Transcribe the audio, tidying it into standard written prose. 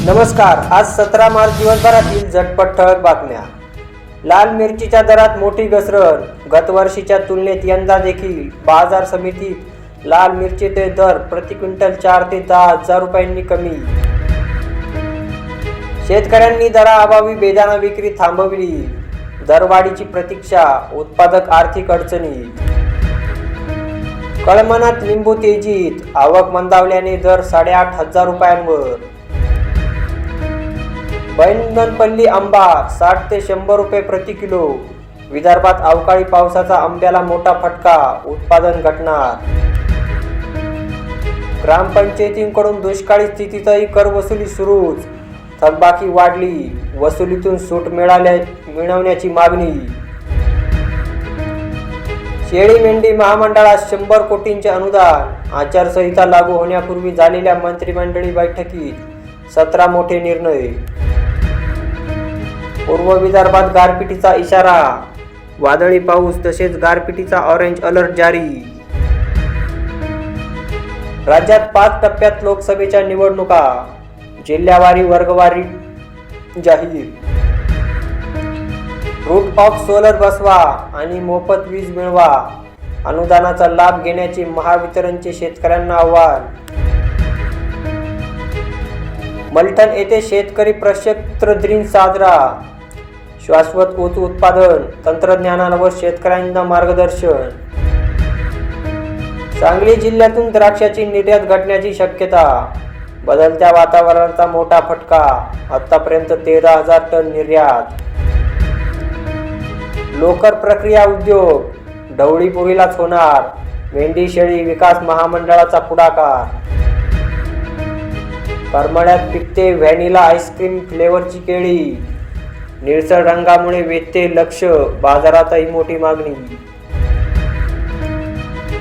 नमस्कार. आज 17 मार्च दिवसभरातील झटपट ठळक बातम्या. लाल मिरचीच्या दरात मोठी घसरण. गतवर्षीच्या तुलनेत यंदा देखील बाजार समितीत लाल मिरचीचे दर प्रति क्विंटल 4 ते 10 हजार रुपयांनी कमी. शेतकऱ्यांनी दराअभावी बेदाणा विक्री थांबवली. दरवाढीची प्रतीक्षा, उत्पादक आर्थिक अडचणीत. कळमनात लिंबू तेजीत, आवक मंदावल्याने दर 8,500 रुपयांवर. बैनगनपल्ली आंबा 60 ते 100 रुपये प्रति किलो. विदर्भात अवकाळी पावसाचा आंब्याला मोठा फटका, उत्पादन घटणार. ग्रामपंचायतींकडून दुष्काळी स्थितीतही कर वसुली सुरूच. थकबाकी वाढली, वसुलीतून सूट मिळवण्याची मागणी. शेळी मेंढी महामंडळास 100 कोटींचे अनुदान. आचारसंहिता लागू होण्यापूर्वी झालेल्या मंत्रिमंडळी बैठकीत 17 मोठे निर्णय. पूर्व विदर्भात गारपिटीचा इशारा. वादळी पाऊस तसेच गारपिटीचा ऑरेंज अलर्ट जारी. राज्यात 5 टप्प्यात लोकसभेच्या निवडणुका. जिल्ह्यावारी वर्गवारी जाहीर. रूट ऑफ सोलर बसवा आणि मोफत वीज मिळवा. अनुदानाचा लाभ घेण्याचे महावितरणचे शेतकऱ्यांना आवाहन. मलठण येथे शेतकरी प्रक्षेत्र दिन साजरा. शाश्वत ऊस उत्पादन तंत्रज्ञानावर शेतकऱ्यांना मार्गदर्शन. सांगली जिल्ह्यातून द्राक्षाची निर्यात घटण्याची शक्यता. बदलत्या वातावरणाचा मोठा फटका. आतापर्यंत 13,000 टन निर्यात. लोकर प्रक्रिया उद्योग ढवळीपुरीलाच होणार. मेंढी शेळी विकास महामंडळाचा पुढाकार. करमाळ्यात पिकते व्हॅनिला आईस्क्रीम फ्लेवरची केळी. निळसर रंगामुळे वेधते लक्ष, बाजारातही मोठी मागणी.